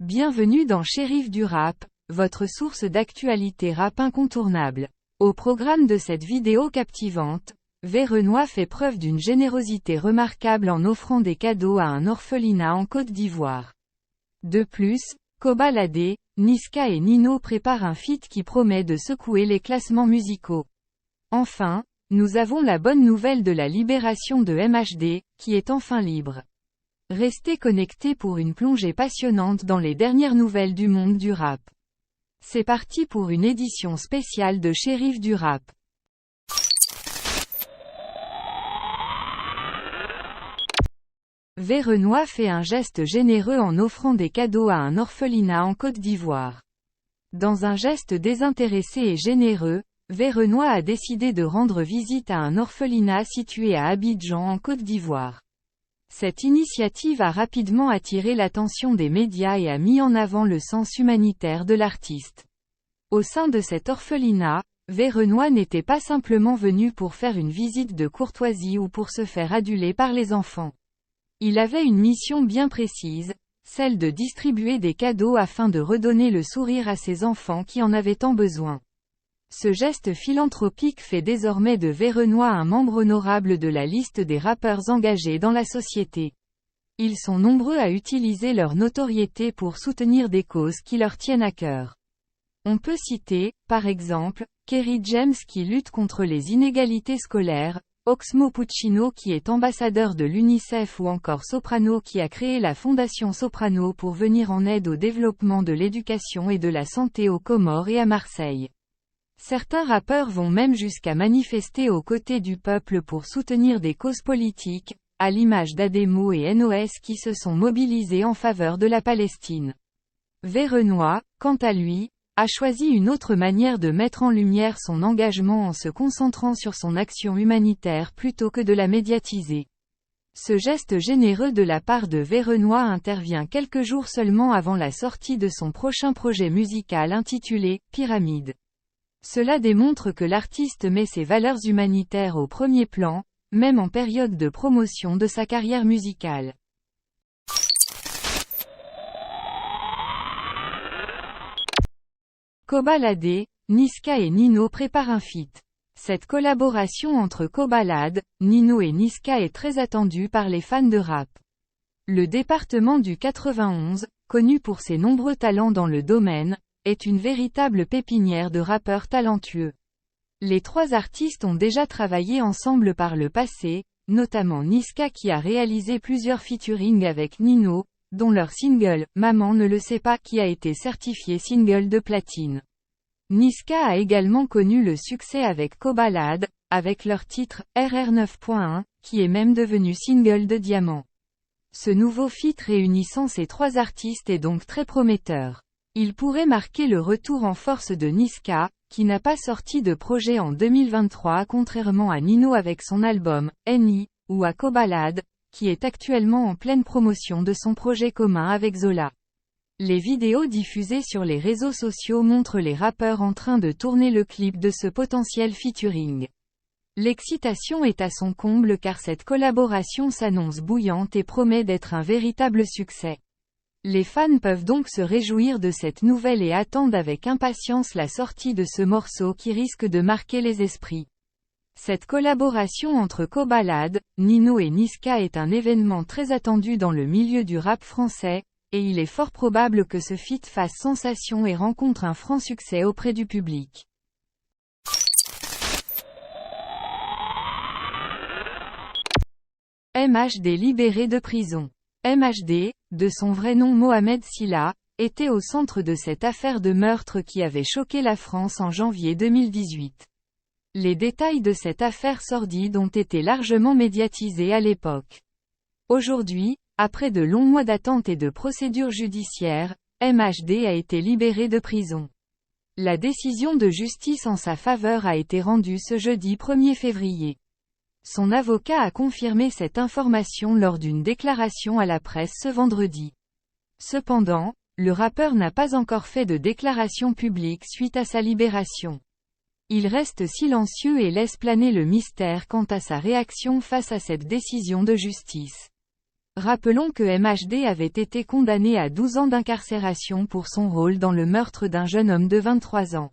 Bienvenue dans Shérif du Rap, votre source d'actualité rap incontournable. Au programme de cette vidéo captivante, Verenoix fait preuve d'une générosité remarquable en offrant des cadeaux à un orphelinat en Côte d'Ivoire. De plus, Kobalade, Niska et Nino préparent un feat qui promet de secouer les classements musicaux. Enfin, nous avons la bonne nouvelle de la libération de MHD, qui est enfin libre. Restez connectés pour une plongée passionnante dans les dernières nouvelles du monde du rap. C'est parti pour une édition spéciale de Shérif du Rap. Verenoix fait un geste généreux en offrant des cadeaux à un orphelinat en Côte d'Ivoire. Dans un geste désintéressé et généreux, Verenoix a décidé de rendre visite à un orphelinat situé à Abidjan en Côte d'Ivoire. Cette initiative a rapidement attiré l'attention des médias et a mis en avant le sens humanitaire de l'artiste. Au sein de cet orphelinat, Verenoix n'était pas simplement venu pour faire une visite de courtoisie ou pour se faire aduler par les enfants. Il avait une mission bien précise, celle de distribuer des cadeaux afin de redonner le sourire à ces enfants qui en avaient tant besoin. Ce geste philanthropique fait désormais de Verenoix un membre honorable de la liste des rappeurs engagés dans la société. Ils sont nombreux à utiliser leur notoriété pour soutenir des causes qui leur tiennent à cœur. On peut citer, par exemple, Kerry James qui lutte contre les inégalités scolaires, Oxmo Puccino qui est ambassadeur de l'UNICEF ou encore Soprano qui a créé la Fondation Soprano pour venir en aide au développement de l'éducation et de la santé aux Comores et à Marseille. Certains rappeurs vont même jusqu'à manifester aux côtés du peuple pour soutenir des causes politiques, à l'image d'Ademo et NOS qui se sont mobilisés en faveur de la Palestine. Verenoix, quant à lui, a choisi une autre manière de mettre en lumière son engagement en se concentrant sur son action humanitaire plutôt que de la médiatiser. Ce geste généreux de la part de Verenoix intervient quelques jours seulement avant la sortie de son prochain projet musical intitulé « Pyramide ». Cela démontre que l'artiste met ses valeurs humanitaires au premier plan, même en période de promotion de sa carrière musicale. Kobalade, Niska et Nino préparent un feat. Cette collaboration entre Kobalade, Nino et Niska est très attendue par les fans de rap. Le département du 91, connu pour ses nombreux talents dans le domaine, est une véritable pépinière de rappeurs talentueux. Les trois artistes ont déjà travaillé ensemble par le passé, notamment Niska qui a réalisé plusieurs featuring avec Nino, dont leur single « Maman ne le sait pas » qui a été certifié single de platine. Niska a également connu le succès avec Kobalade, avec leur titre « RR 9.1 », qui est même devenu single de diamant. Ce nouveau feat réunissant ces trois artistes est donc très prometteur. Il pourrait marquer le retour en force de Niska, qui n'a pas sorti de projet en 2023 contrairement à Nino avec son album « NI », ou à Kobalade, qui est actuellement en pleine promotion de son projet commun avec Zola. Les vidéos diffusées sur les réseaux sociaux montrent les rappeurs en train de tourner le clip de ce potentiel featuring. L'excitation est à son comble car cette collaboration s'annonce bouillante et promet d'être un véritable succès. Les fans peuvent donc se réjouir de cette nouvelle et attendent avec impatience la sortie de ce morceau qui risque de marquer les esprits. Cette collaboration entre Kobalade, Nino et Niska est un événement très attendu dans le milieu du rap français, et il est fort probable que ce feat fasse sensation et rencontre un franc succès auprès du public. MHD libéré de prison. MHD, de son vrai nom Mohamed Sylla, était au centre de cette affaire de meurtre qui avait choqué la France en janvier 2018. Les détails de cette affaire sordide ont été largement médiatisés à l'époque. Aujourd'hui, après de longs mois d'attente et de procédures judiciaires, MHD a été libéré de prison. La décision de justice en sa faveur a été rendue ce jeudi 1er février. Son avocat a confirmé cette information lors d'une déclaration à la presse ce vendredi. Cependant, le rappeur n'a pas encore fait de déclaration publique suite à sa libération. Il reste silencieux et laisse planer le mystère quant à sa réaction face à cette décision de justice. Rappelons que MHD avait été condamné à 12 ans d'incarcération pour son rôle dans le meurtre d'un jeune homme de 23 ans.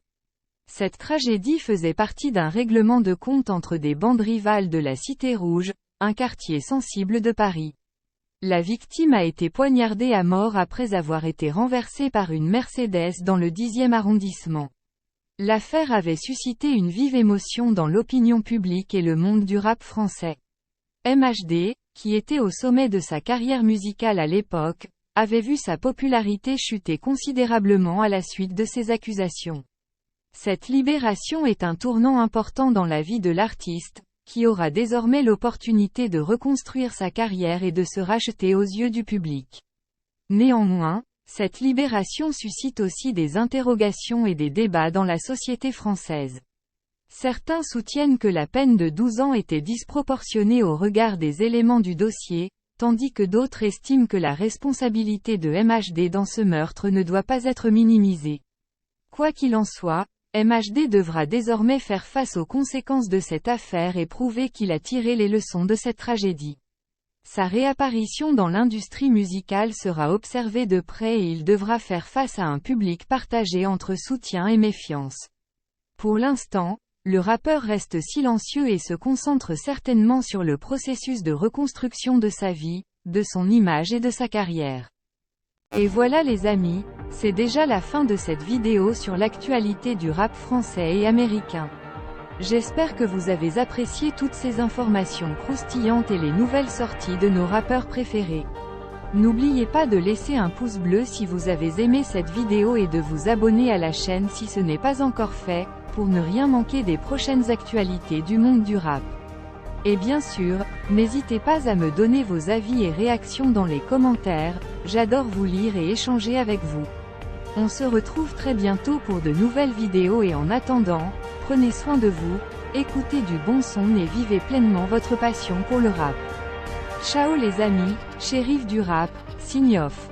Cette tragédie faisait partie d'un règlement de compte entre des bandes rivales de la Cité Rouge, un quartier sensible de Paris. La victime a été poignardée à mort après avoir été renversée par une Mercedes dans le 10e arrondissement. L'affaire avait suscité une vive émotion dans l'opinion publique et le monde du rap français. MHD, qui était au sommet de sa carrière musicale à l'époque, avait vu sa popularité chuter considérablement à la suite de ces accusations. Cette libération est un tournant important dans la vie de l'artiste, qui aura désormais l'opportunité de reconstruire sa carrière et de se racheter aux yeux du public. Néanmoins, cette libération suscite aussi des interrogations et des débats dans la société française. Certains soutiennent que la peine de 12 ans était disproportionnée au regard des éléments du dossier, tandis que d'autres estiment que la responsabilité de MHD dans ce meurtre ne doit pas être minimisée. Quoi qu'il en soit, MHD devra désormais faire face aux conséquences de cette affaire et prouver qu'il a tiré les leçons de cette tragédie. Sa réapparition dans l'industrie musicale sera observée de près et il devra faire face à un public partagé entre soutien et méfiance. Pour l'instant, le rappeur reste silencieux et se concentre certainement sur le processus de reconstruction de sa vie, de son image et de sa carrière. Et voilà les amis, c'est déjà la fin de cette vidéo sur l'actualité du rap français et américain. J'espère que vous avez apprécié toutes ces informations croustillantes et les nouvelles sorties de nos rappeurs préférés. N'oubliez pas de laisser un pouce bleu si vous avez aimé cette vidéo et de vous abonner à la chaîne si ce n'est pas encore fait, pour ne rien manquer des prochaines actualités du monde du rap. Et bien sûr, n'hésitez pas à me donner vos avis et réactions dans les commentaires, j'adore vous lire et échanger avec vous. On se retrouve très bientôt pour de nouvelles vidéos et en attendant, prenez soin de vous, écoutez du bon son et vivez pleinement votre passion pour le rap. Ciao les amis, shérif du rap, sign off.